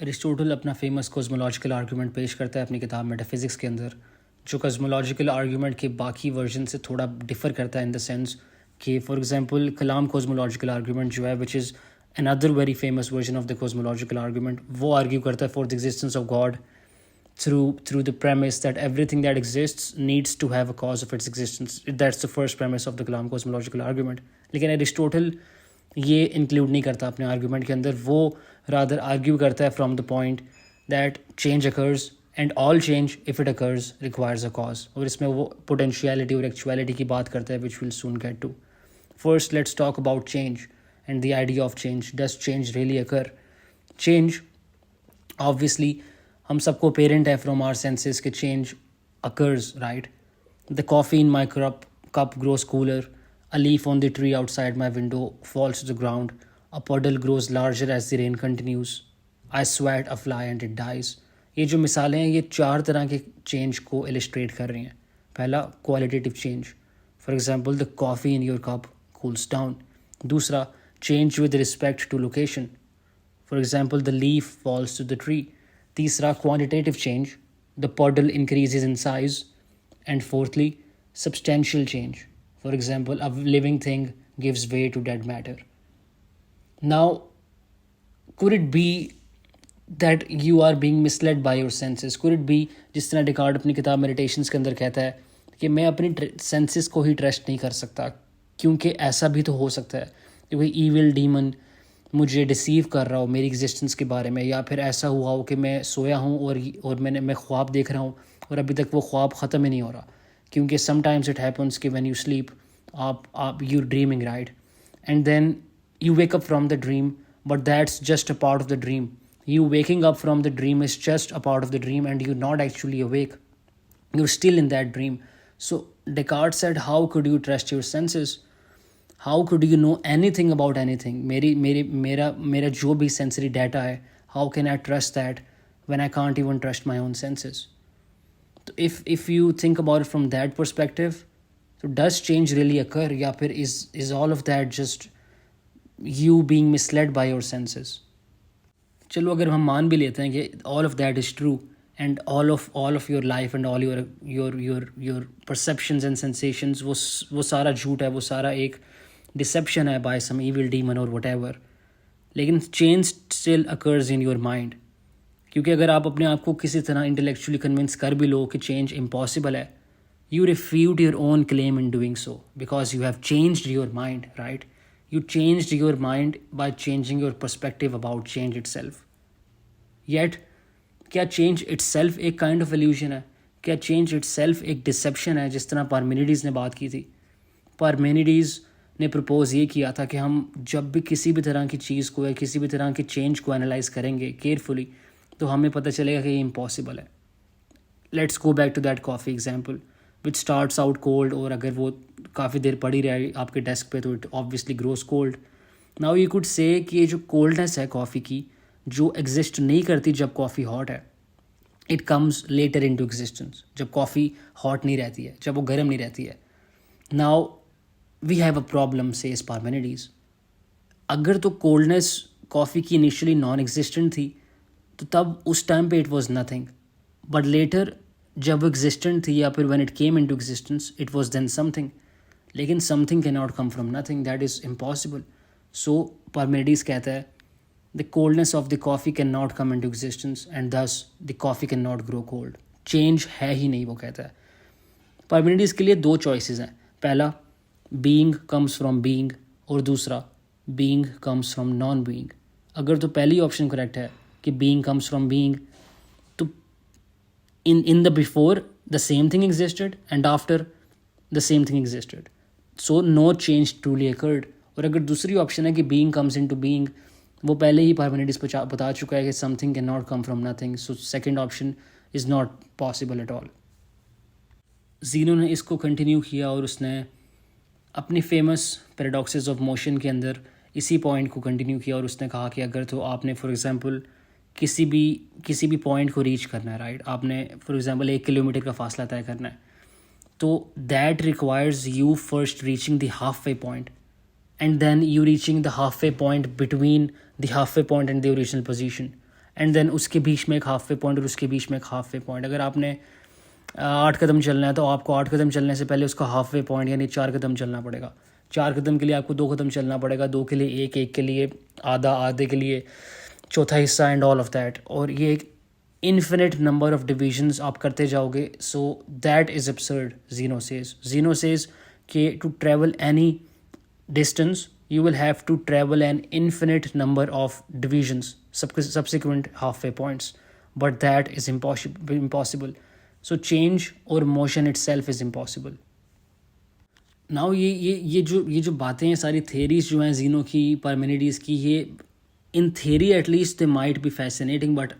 Aristotle अपना famous cosmological argument पेश करता है अपनी किताब मेटाफिज़िक्स के अंदर, जो कॉस्मोलॉजिकल आर्गूमेंट के बाकी वर्जन से थोड़ा डिफर करता है इन द सेंस कि for example Kalam cosmological argument जो है which is another very famous version of the cosmological argument, वो आर्ग्यू करता है for the existence of God through the premise that everything that exists needs to have a cause of its existence. That's the first premise of the Kalam cosmological argument. लेकिन Aristotle ये include नहीं करता अपने argument के अंदर. वो rather argue करता है from the point that change occurs and all change if it occurs requires a cause. और इसमें वो पोटेंशियलिटी और एक्चुअलिटी की बात करता है which will soon get to. First let's talk about change and the idea of change. Does change really occur? Change obviously हम सबको पेरेंट है फ्रॉम आवर सेंसेस के change occurs, right? The coffee in my cup grows cooler. A leaf on the tree outside my window falls to the ground. A puddle grows larger as the rain continues. I sweat a fly and it dies. ये जो मिसालें हैं ये 4 तरह के change को illustrate कर रही हैं. पहला qualitative change, for example the coffee in your cup cools down. दूसरा change with respect to location, for example the leaf falls to the tree. तीसरा quantitative change, the puddle increases in size. And fourthly, substantial change, for example a living thing gives way to dead matter. Now, could it be that you are being misled by your senses? Could it be जिस तरह डिकार्ड अपनी किताब meditations के अंदर कहता है कि मैं अपनी सेंसेस को ही ट्रस्ट नहीं कर सकता, क्योंकि ऐसा भी तो हो सकता है कि कोई ईविल डीमन मुझे डिसीव कर रहा हो मेरी एग्जिस्टेंस के बारे में, या फिर ऐसा हुआ हो कि मैं सोया हूँ और मैं ख्वाब देख रहा हूँ और अभी तक वो ख्वाब ख़त्म ही नहीं हो रहा. क्योंकि समटाइम्स इट हैपन्स कि व्हेन यू स्लीप आप you dreaming, right? And then you wake up from the dream, but that's just a part of the dream. You waking up from the dream is just a part of the dream, and you're not actually awake. You're still in that dream. So Descartes said, how could you trust your senses? How could you know anything about anything? मेरा जो भी sensory data है, how can I trust that when I can't even trust my own senses? So if you think about it from that perspective, so does change really occur, या फिर is all of that just you being misled by your senses? चलो अगर हम मान भी लेते हैं कि all of that is true and all of your life and all your perceptions and sensations वो सारा झूठ है, वो सारा एक deception है by some evil demon or whatever, लेकिन change still occurs in your mind. क्योंकि अगर आप अपने आप को किसी तरह इंटेलेक्चुअली कन्विंस कर भी लो कि चेंज इम्पॉसिबल है, you refute your own claim in doing so because you have changed your mind, right? You changed your mind by changing your perspective about change itself. Yet, क्या change itself एक kind of illusion है? क्या change itself एक deception है, जिस तरह पार्मेनिडीज़ ने बात की थी? पार्मेनिडीज़ ने प्रपोज ये किया था कि हम जब भी किसी भी तरह की चीज़ को या किसी भी तरह के चेंज को एनालाइज करेंगे केयरफुली, तो हमें पता चलेगा कि ये इम्पॉसिबल है. Let's go back to that coffee example which starts out cold, और अगर वो काफ़ी देर पड़ी रहे आपके डेस्क पे तो it obviously grows cold. Now you could say कि ये जो कोल्डनेस है कॉफ़ी की, जो एग्जिस्ट नहीं करती जब कॉफ़ी हॉट है, it comes later into existence जब कॉफ़ी हॉट नहीं रहती है, जब वो गर्म नहीं रहती है. Now we have a problem, says Parmenides. अगर तो कोल्डनेस कॉफ़ी की इनिशियली नॉन एग्जिस्टेंट थी तो तब उस टाइम पे it was nothing, but later जब वो एग्जिस्टेंट थी या फिर when it came into existence it was then something. लेकिन something can not come from nothing, that is impossible. So Parmenides कहता है the coldness of the coffee can not come into existence and thus the coffee can not grow cold. Change है ही नहीं, वो कहता है. पार्मेनिडीज़ के लिए 2 चॉइसेस हैं. पहला बीइंग कम्स फ्रॉम बीइंग, और दूसरा being comes from non being. अगर तो पहली ऑप्शन करेक्ट है कि बीइंग कम्स फ्रॉम बीइंग, तो in the before the same thing existed and after the same thing existed, so no change truly occurred. और अगर दूसरी ऑप्शन है कि being comes into being, वो पहले ही पार्मेनिडीज़ बता चुका है कि something cannot come from nothing, so second option is not possible at all. ज़ीनो ने इसको कंटिन्यू किया और उसने अपनी फेमस पैराडॉक्सेस ऑफ मोशन के अंदर इसी पॉइंट को कंटिन्यू किया, और उसने कहा कि अगर तो आपने फॉर एग्जांपल किसी भी पॉइंट को रीच करना है, राइट? आपने फॉर एग्जांपल 1 किलोमीटर का फासला तय करना है, तो that requires you first reaching the half way point and then you reaching the halfway point between the halfway point and the original position. And then उसके बीच में एक हाफ वे पॉइंट और उसके बीच में एक हाफ वे पॉइंट। अगर आपने 8 कदम चलना है तो आपको 8 कदम चलने से पहले उसका हाफ वे पॉइंट यानी 4 कदम चलना पड़ेगा। 4 कदम के लिए आपको 2 कदम चलना पड़ेगा, 2 के लिए 1, 1 के लिए आधा, आधे के लिए चौथा हिस्सा एंड ऑल ऑफ दैट। और ये एक इन्फिनिट नंबर ऑफ डिविजन्स आप करते जाओगे। So that is absurd, Zeno says कि to travel any distance you will have to travel an infinite number of divisions, subsequent halfway points, but that is impossible. So change or motion itself is impossible. Now ये जो बातें हैं, सारी theories जो हैं जीनो की, पार्मेनिडीज की, ये in theory at least they might be fascinating, but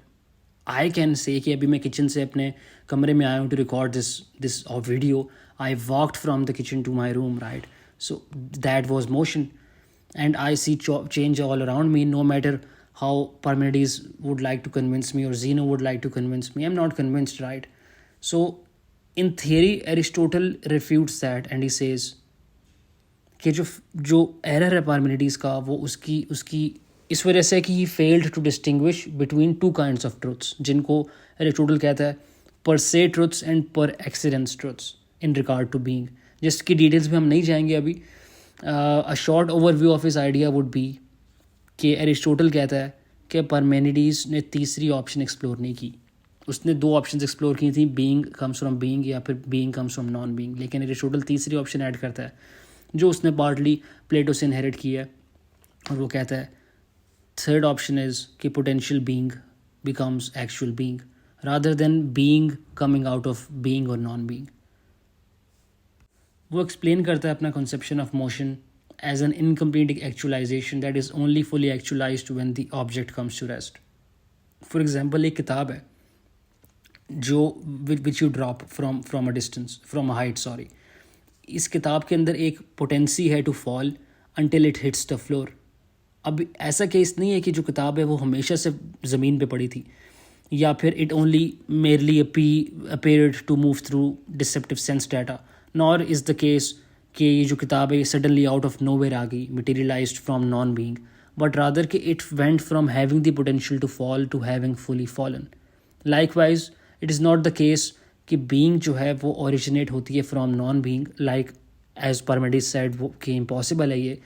I can say कि अभी मैं किचन से अपने कमरे में आया हूँ to record this video. I walked from the kitchen to my room, right? So that was motion, and I see change all around me. No matter how Parmenides would like to convince me or Zeno would like to convince me, I'm not convinced, right? So in theory Aristotle refutes that, and he says कि जो error है Parmenides का वो उसकी इस वजह से कि he failed to distinguish between two kinds of truths, जिनको Aristotle कहता है per se truths and per accidents truths in regard to being, जिसकी डिटेल्स में हम नहीं जाएंगे अभी। A short overview of his idea would be कि एरिस्टोटल कहता है कि पार्मेनिडीज ने तीसरी ऑप्शन एक्सप्लोर नहीं की। उसने 2 ऑप्शंस एक्सप्लोर की थी, बीइंग कम्स फ्रॉम बीइंग या फिर being comes from non being, लेकिन एरिस्टोटल तीसरी ऑप्शन ऐड करता है जो उसने पार्टली प्लेटो से इनहेरिट की है, और वो कहता है थर्ड ऑप्शन इज़ कि potential being becomes actual being rather than being coming out of being और नॉन बीइंग। वो एक्सप्लेन करता है अपना conception of motion as an incomplete actualisation that is only fully actualised when the object comes to rest. For example एक किताब है जो which you drop from a distance, from a height, sorry. इस किताब के अंदर एक पोटेंसी है to fall until it hits the floor. अब ऐसा केस नहीं है कि जो किताब है वो हमेशा से ज़मीन पे पड़ी थी, या फिर it only merely appeared to move through deceptive sense data, nor is the case कि ये जो किताब है ये सडनली आउट ऑफ नोवेयर आ गई, materialised from non being, but rather कि it went from having the potential to fall to having fully fallen. Likewise it is not the case कि बीइंग जो है वो ओरिजिनेट होती है from non being, like as Parmenides said वो कि impossible है ये,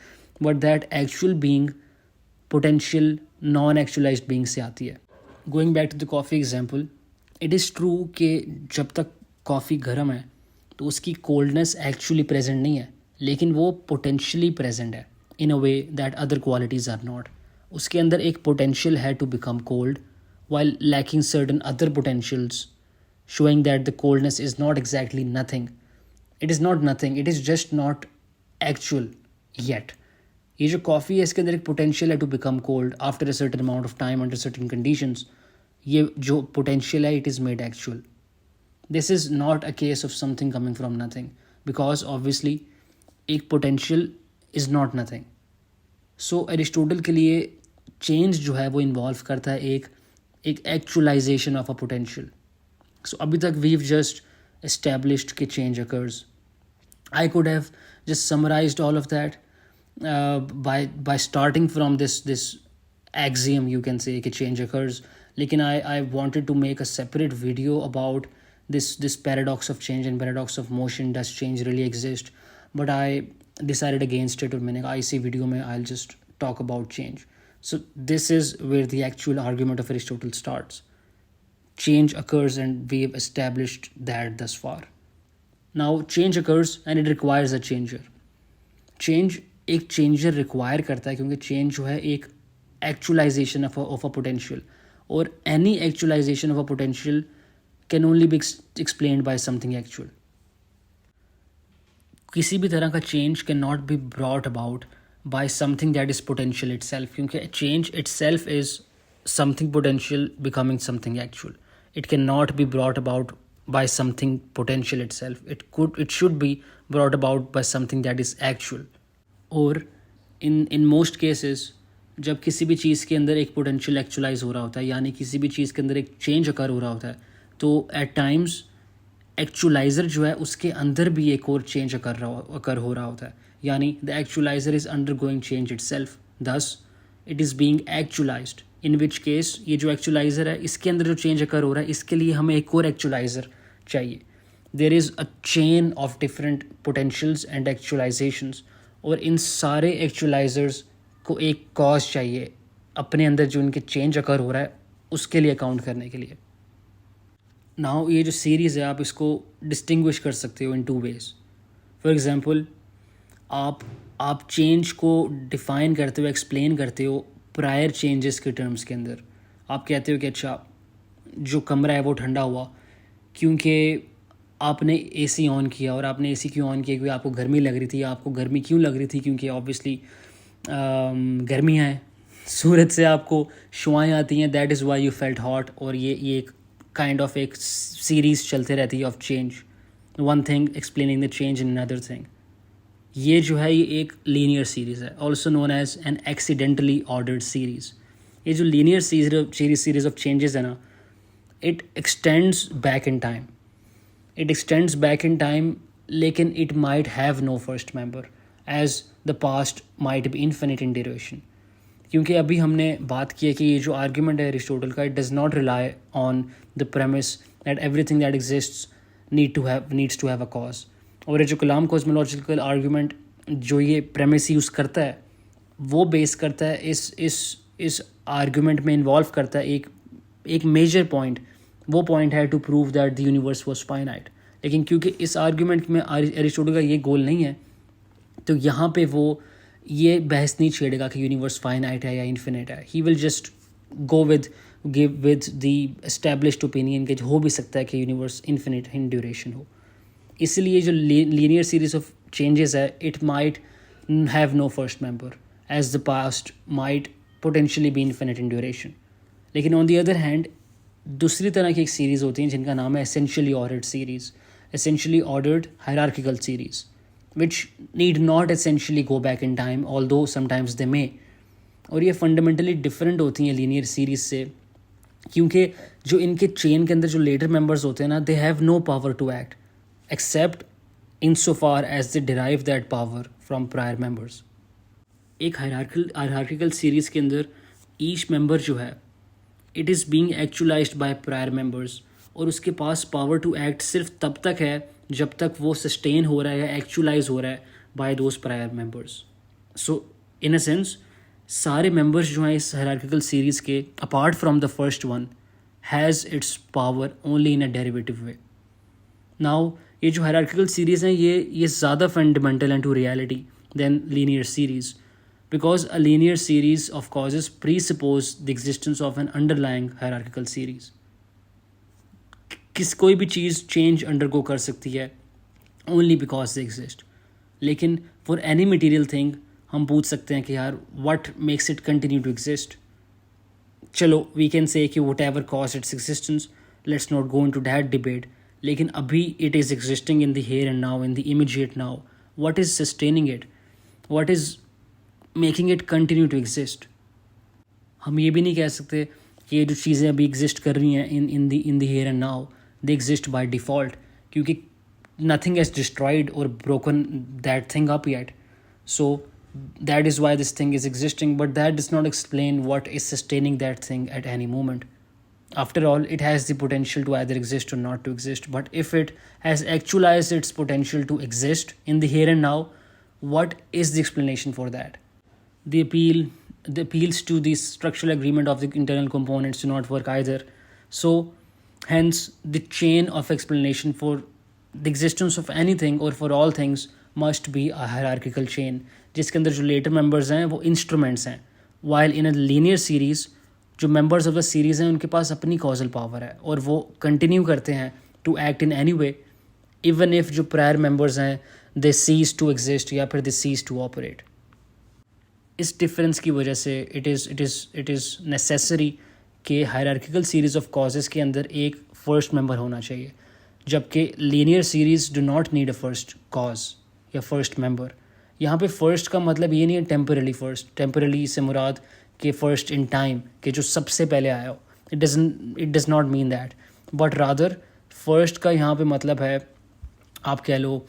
but that actual being potential non actualised being से आती है। Going back to the coffee example, it is true कि जब तक कॉफ़ी गर्म है तो उसकी कोल्डनेस एक्चुअली प्रेजेंट नहीं है, लेकिन वो पोटेंशियली प्रेजेंट है in a way that other qualities are not. उसके अंदर एक पोटेंशियल है to become cold while lacking certain other potentials, showing that the coldness is not exactly nothing. It is not nothing, it is just not actual yet. ये जो coffee है इसके अंदर एक पोटेंशियल है to become cold after a certain amount of time under certain conditions. ये जो potential है it is made actual. This is not a case of something coming from nothing, because obviously एक potential is not nothing. So Aristotle के लिए change जो है वो involve करता है एक एक्चुअलाइजेशन ऑफ अ पोटेंशियल। सो अभी तक वीव जस्ट एस्टैब्लिश्ड कि change occurs. I could have just summarised all of that by starting from this axiom, you can say, कि change occurs, लेकिन I wanted to make a separate video about this paradox of change and paradox of motion. Does change really exist? But I decided against it, और मैंने कहा इसी video में I'll just talk about change. So this is where the actual argument of Aristotle starts. Change occurs and we've established that thus far. Now change occurs and it requires a changer. Change एक changer require करता है क्योंकि change जो है एक actualisation of a potential, और any actualisation of a potential can only be explained by something actual. किसी भी तरह का change can not be brought about by something that is potential itself, क्योंकि change itself is something potential becoming something actual. It cannot be brought about by something potential itself. It should be brought about by something that is actual. और in most cases जब किसी भी चीज़ के अंदर एक potential actualise हो रहा होता है, यानी किसी भी चीज़ के अंदर एक चेंज अकर हो रहा होता है, तो एट टाइम्स एक्चुअलाइज़र जो है उसके अंदर भी एक और चेंज अकर हो रहा होता है, यानी the actualiser is undergoing change itself, thus it is being actualised in which case ये जो एक्चुलाइज़र है इसके अंदर जो चेंज अकर हो रहा है इसके लिए हमें एक और एक्चुलाइज़र चाहिए. There is a chain of different potentials and actualisations, और इन सारे एक्चुलाइजर्स को एक कॉज चाहिए अपने अंदर जो इनके चेंज अकर हो रहा है उसके लिए अकाउंट करने के लिए. नाउ ये जो सीरीज़ है आप इसको डिस्टिंग्विश कर सकते हो इन टू वेज. फॉर एग्जांपल आप चेंज को डिफ़ाइन करते हो, एक्सप्लेन करते हो प्रायर चेंजेस के टर्म्स के अंदर. आप कहते हो कि अच्छा जो कमरा है वो ठंडा हुआ क्योंकि आपने एसी ऑन किया, और आपने एसी क्यों ऑन किया? क्योंकि आपको गर्मी लग रही थी. आपको गर्मी क्यों लग रही थी? क्योंकि ऑब्वियसली गर्मियाँ हैं, सूरज से आपको शुआएँ आती हैं, that is why you felt hot. और ये एक काइंड ऑफ एक सीरीज़ चलते रहती है of change, one thing explaining the change in another thing. ये जो है ये एक लीनियर सीरीज़ है, also known as an accidentally ordered series. ये जो लीनियर सीरीज़ ऑफ चेंजेस है ना, it extends back in time. It extends back in time, लेकिन it might have no first member, as the past might be infinite in duration. क्योंकि अभी हमने बात की है कि ये जो आर्ग्यूमेंट है एरिस्टोटल का, it does not rely on the premise that everything that exists needs to have a cause. और ये जो कलाम कॉस्मोलॉजिकल आर्ग्यूमेंट जो ये प्रेमिस यूज़ करता है वो बेस करता है इस आर्ग्यूमेंट में इन्वॉल्व करता है एक मेजर पॉइंट. वो पॉइंट है to prove that the universe was finite. लेकिन क्योंकि इस आर्ग्यूमेंट में एरिस्टोटल का ये गोल नहीं है, तो यहाँ पे वो ये बहस नहीं छेड़ेगा कि यूनिवर्स फाइनाइट है या इन्फिनिट है. He will just go with the established opinion कि हो भी सकता है कि यूनिवर्स इन्फिनिट इन ड्यूरेशन हो. इसलिए जो लीनियर सीरीज ऑफ चेंजेस है, it might have no first member as the past might potentially be infinite in duration. लेकिन ऑन द अदर हैंड दूसरी तरह की एक सीरीज़ होती हैं जिनका नाम है essentially ordered series, essentially ordered hierarchical series, which need not essentially go back in time although sometimes they may. और ये फंडामेंटली डिफरेंट होती हैं लीनियर सीरीज़ से, क्योंकि जो इनके चेन के अंदर जो लेटर मेंबर्स होते हैं ना, they have no power to act except in so far as they derive that power from prior members. एक हायरार्किकल सीरीज़ के अंदर ईच मेंबर जो है it is being actualised by prior members, और उसके पास पावर टू एक्ट सिर्फ तब तक है जब तक वो सस्टेन हो रहा है या एक्चुलाइज हो रहा है by those prior members. So in a sense सारे मेंबर्स जो हैं इस हायरार्किकल सीरीज़ के apart from the first one has its power only in a derivative way. Now ये जो हायरार्किकल सीरीज़ हैं ये ज़्यादा फंडामेंटल हैं to reality than linear series, because a linear series of causes presuppose the existence of an underlying hierarchical series. कोई भी चीज़ change undergo कर सकती है only because they exist. लेकिन for any material thing हम पूछ सकते हैं कि यार what makes it continue to exist. चलो we can say कि whatever caused its existence, let's not go into that debate. लेकिन अभी it is existing in the here and now, in the immediate now. What is sustaining it? What is making it continue to exist? हम ये भी नहीं कह सकते कि ये जो चीज़ें अभी एग्जिस्ट कर रही हैं in the here and now they exist by default, क्योंकि नथिंग हैज़ डिस्ट्रॉयड और broken that thing up yet. So that is why this thing is existing, but that does not explain what is sustaining that thing at any moment. After all, it has the potential to either exist or not to exist, but if it has actualized its potential to exist in the here and now, what is the explanation for that? The appeals to the structural agreement of the internal components do not work either. So hence the chain of explanation for the existence of anything or for all things must be a hierarchical chain, जिसके अंदर जो later members हैं वो instruments हैं, while in a linear series जो members of the series हैं उनके पास अपनी causal power है और वो continue करते हैं to act in any way even if जो prior members हैं they cease to exist या फिर they cease to operate. इस डिफरेंस की वजह से इट इज़ नेसेसरी कि हायरार्किकल सीरीज़ ऑफ कॉजेज़ के अंदर एक फ़र्स्ट मेंबर होना चाहिए, जबकि linear series do not need a first cause या फर्स्ट मेंबर. यहाँ पे फ़र्स्ट का मतलब ये नहीं है टेम्परली फर्स्ट, टेम्परली से मुराद कि फ़र्स्ट इन टाइम कि जो सबसे पहले आया हो. It does not mean that, but rather first का यहाँ पे मतलब है आप कह लो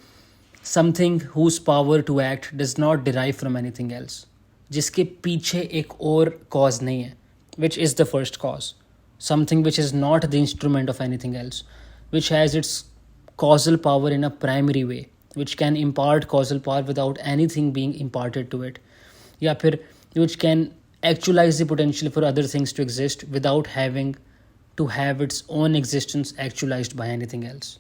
something whose power to act does not derive from anything else, जिसके पीछे एक और कॉज नहीं है. which is the first cause, something which is not the instrument of anything else, which has its causal power in a primary way, which can impart causal power without anything being imparted to it, या फिर which can actualize the potential for other things to exist without having to have its own existence actualized by anything else.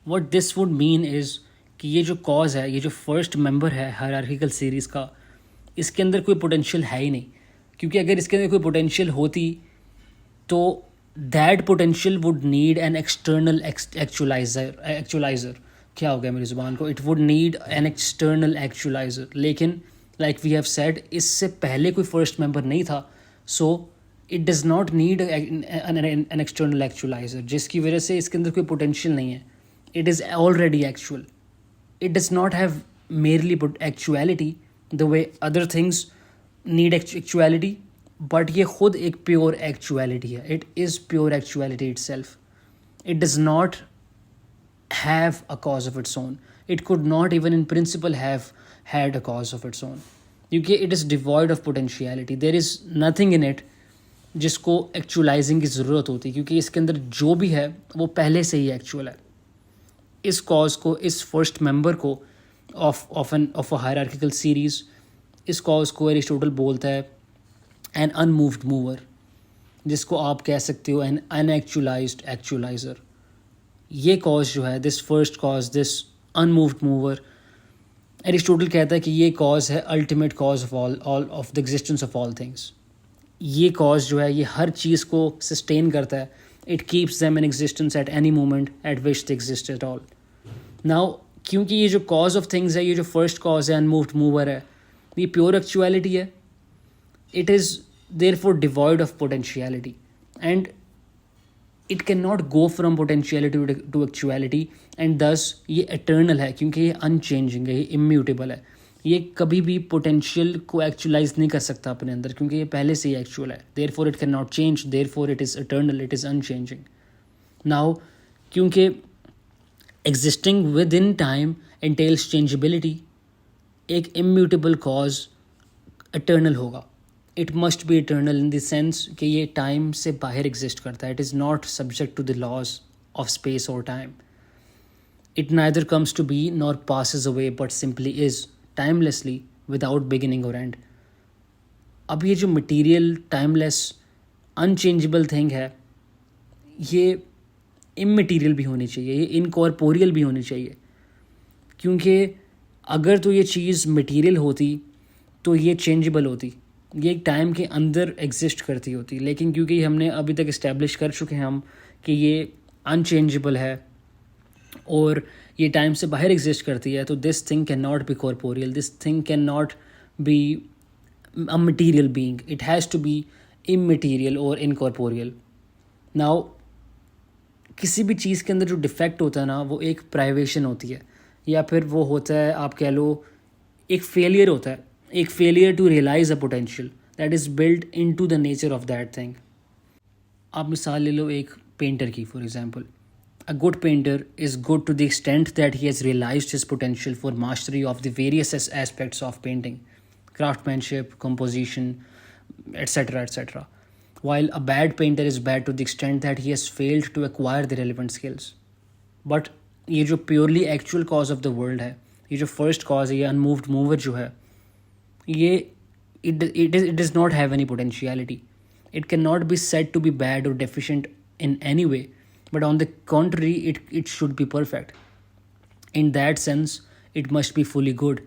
What this would mean is कि ये जो cause है, ये जो first member है hierarchical series का, इसके अंदर कोई पोटेंशियल है ही नहीं, क्योंकि अगर इसके अंदर कोई पोटेंशियल होती तो that potential would need an external actualiser, क्या हो गया मेरी ज़ुबान को, it would need an external actualiser, लेकिन लाइक वी हैव सेड इससे पहले कोई फर्स्ट मेंबर नहीं था, so it does not need an external actualiser, जिसकी वजह से इसके अंदर कोई पोटेंशियल नहीं है, it is already actual. It does not have merely actuality the way other things need actuality, but ये खुद एक pure actuality है. It is pure actuality itself. It does not have a cause of its own. It could not even in principle have had a cause of its own, क्योंकि it is devoid of potentiality. There is nothing in it जिसको actualizing की ज़रूरत होती, क्योंकि इसके अंदर जो भी है वो पहले से ही actual है. इस कॉज को, इस फर्स्ट मेंबर को ऑफ अ हायरार्किकल सीरीज़, इस कॉज को एरिस्टोटल बोलता है एन अनमूव्ड मूवर, जिसको आप कह सकते हो एन अनएक्चुलाइज्ड एक्चुलाइजर. ये कॉज जो है, this first cause, this unmoved mover, Aristotle कहता है कि ये कॉज है ultimate cause of all of the existence of all things. ये कॉज जो है ये हर चीज़ को सस्टेन करता है. It keeps them in existence at any moment at which they exist at all. Now, क्योंकि ये जो cause of things है, ये जो first cause है, unmoved mover है, ये pure actuality है, it is therefore devoid of potentiality, and it cannot go from potentiality to actuality, and thus ये eternal है, क्योंकि ये unchanging है, ये immutable है. ये कभी भी पोटेंशियल को एक्चुलाइज नहीं कर सकता अपने अंदर, क्योंकि ये पहले से ही एक्चुअल है. Therefore it can not change, therefore it is eternal, it is unchanging. Now क्योंकि existing within time entails changeability, एक इम्यूटेबल कॉज इटर्नल होगा. It must be eternal in the sense कि ये टाइम से बाहर exist करता है. It is not subject to the laws of space और time. It neither comes to be nor passes away, but simply is टाइमलेसली without beginning और and. अब ये जो मटीरियल टाइमलेस अनचेंजेबल थिंग है, ये इमटेरियल भी होनी चाहिए, ये इनकॉर्पोरियल भी होनी चाहिए, क्योंकि अगर तो ये चीज़ मटीरियल होती तो ये चेंजेबल होती, ये एक टाइम के अंदर एग्जिस्ट करती होती. लेकिन क्योंकि हमने अभी तक इस्टेब्लिश कर चुके हैं हम कि ये अनचेंजेबल है और ये टाइम से बाहर एग्जिस्ट करती है, तो this thing can not be corporeal, this thing can not be a material being, it has to be immaterial और इनकॉर्पोरियल. नाउ किसी भी चीज़ के अंदर जो डिफेक्ट होता है ना, वो एक प्राइवेशन होती है, या फिर वो होता है, आप कह लो एक फेलियर होता है, एक failure to realize a potential that is built in to the nature of that thing. आप मिसाल ले लो एक पेंटर की, for example. A good painter is good to the extent that he has realized his potential for mastery of the various aspects of painting, craftsmanship, composition, etc., etc. While a bad painter is bad to the extent that he has failed to acquire the relevant skills. But ये जो purely actual cause of the world है, ये जो first cause है, ये unmoved mover जो है, ये it does not have any potentiality. It cannot be said to be bad or deficient in any way. But on the contrary, it should be perfect. In that sense, it must be fully good.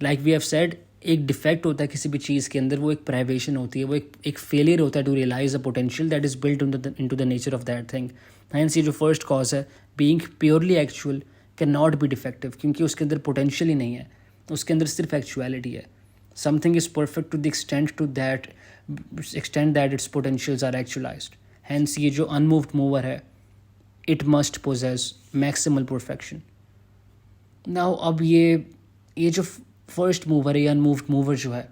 Like we have said, एक defect होता है किसी भी चीज़ के अंदर, वो एक privation होती है, वो एक फेलियर होता है to realize a potential that is built into the nature of that thing. Hence ये जो फर्स्ट कॉज है, being purely actual, can not be defective, क्योंकि उसके अंदर पोटेंशियल ही नहीं है, उसके अंदर सिर्फ एक्चुअलिटी है. Something is perfect to the extent that its potentials are actualised. Hence ये जो अनमूव्ड मूवर है, it must possess maximal perfection. Now अब ये जो फर्स्ट मूवर है या अनमूव्ड मूवर जो है,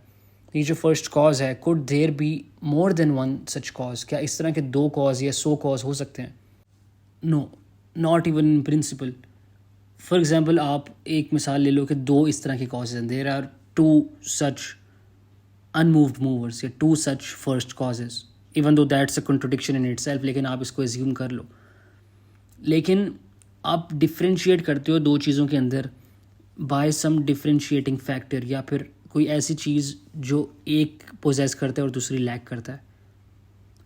ये जो फर्स्ट कॉज है, could there be more than one such cause? क्या इस तरह के 2 कॉज या 100 कॉज हो सकते हैं? No, not even in principle. For example आप एक मिसाल ले लो कि 2 इस तरह के कॉजेज हैं. There are 2 such unmoved movers या 2 such first causes. Even though that's a contradiction in itself, लेकिन आप इसको एज्यूम कर लो। लेकिन आप डिफ्रेंशिएट करते हो दो चीज़ों के अंदर बाय सम डिफ्रेंशिएटिंग फैक्टर, या फिर कोई ऐसी चीज़ जो एक पोजेस करता है और दूसरी लैक करता है।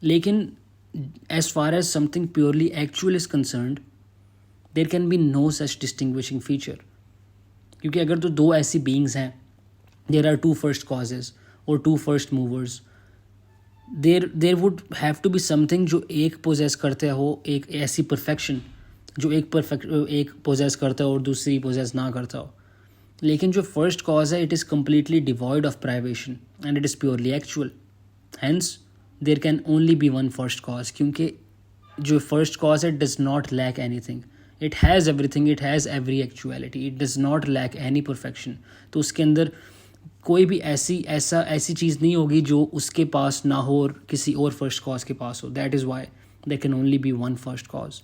लेकिन as far as something purely actual is concerned, there can be no such distinguishing feature. क्योंकि अगर तो दो ऐसी बीइंग्स हैं, there are two first causes और two first movers, there would have to be something जो एक पोजेस करते हो, एक ऐसी परफेक्शन जो एक पोजेस करता हो और दूसरी पोजेस ना करता हो। लेकिन जो फर्स्ट कॉज है, it is completely devoid of privation and it is purely actual. Hence there can only be one first cause, क्योंकि जो फर्स्ट कॉज है does not lack anything, it has everything, it has every actuality, it does not lack any perfection. तो उसके अंदर कोई भी ऐसी चीज़ नहीं होगी जो उसके पास ना हो और किसी और फर्स्ट कॉज के पास हो। That is why there can only be one first cause.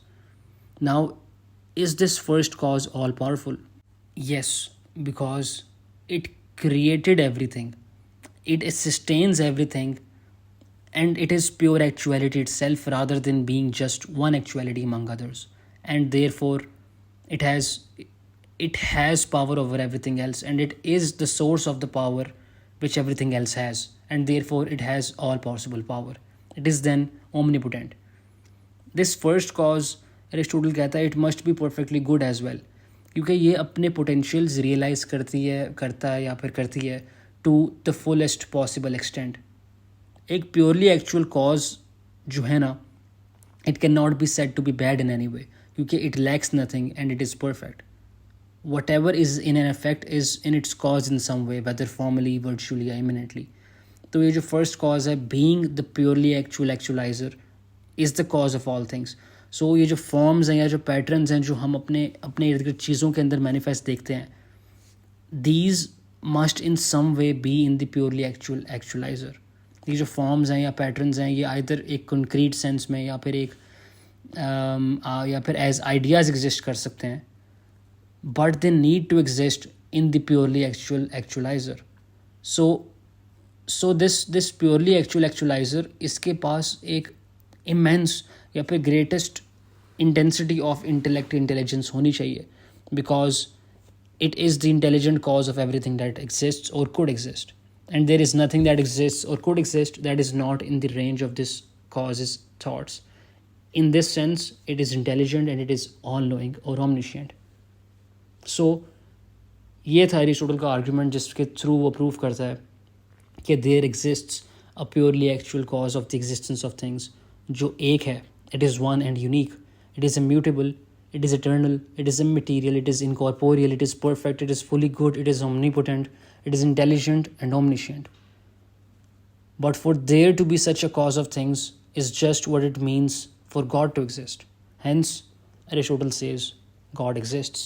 Now, is this first cause all powerful? Yes, because it created everything, it sustains everything, and it is pure actuality itself rather than being just one actuality among others. And therefore, it has power over everything else, and it is the source of the power which everything else has, and therefore it has all possible power. It is then omnipotent. This first cause Aristotle कहता है it must be perfectly good as well, क्योंकि ये अपने potentials realise करता है या फिर करती है to the fullest possible extent. एक प्योरली एक्चुअल कॉज जो है ना, it can not be said to be bad in any way, क्योंकि it lacks nothing and it is perfect. Whatever is in an effect is in its cause in some way, whether formally, virtually या eminently. तो ये जो first cause है, being the purely actual actualiser is the cause of all things. सो ये जो forms हैं या जो पैटर्न्स हैं जो हम अपने इर्द गिर्द चीज़ों के अंदर मैनिफेस्ट देखते हैं, these must in some way be in the purely actualiser. ये जो फॉर्म्स हैं या पैटर्न्स हैं, ये आइदर एक कंक्रीट सेंस में या फिर एज आइडियाज़ एग्जिस्ट कर सकते हैं, but they need to exist in the purely actualiser. So this purely actualiser, इसके पास एक इमेंस या फिर ग्रेटेस्ट इंटेंसिटी ऑफ इंटेलिजेंस होनी चाहिए, because it is the intelligent cause of everything that exists और could exist, and there is nothing that exists और could exist that is not in the range of this causes thoughts. In this sense it is intelligent and it is all knowing और omniscient. सो ये था Aristotle का argument, जिसके through वो prove करता है कि there exists a purely actual cause of the existence of things, जो एक है, it is one and unique, it is immutable, it is eternal, it is immaterial, it is incorporeal, it is perfect, it is fully good, it is omnipotent, it is intelligent and omniscient. But for there to be such a cause of things is just what it means for God to exist. Hence, Aristotle says God exists.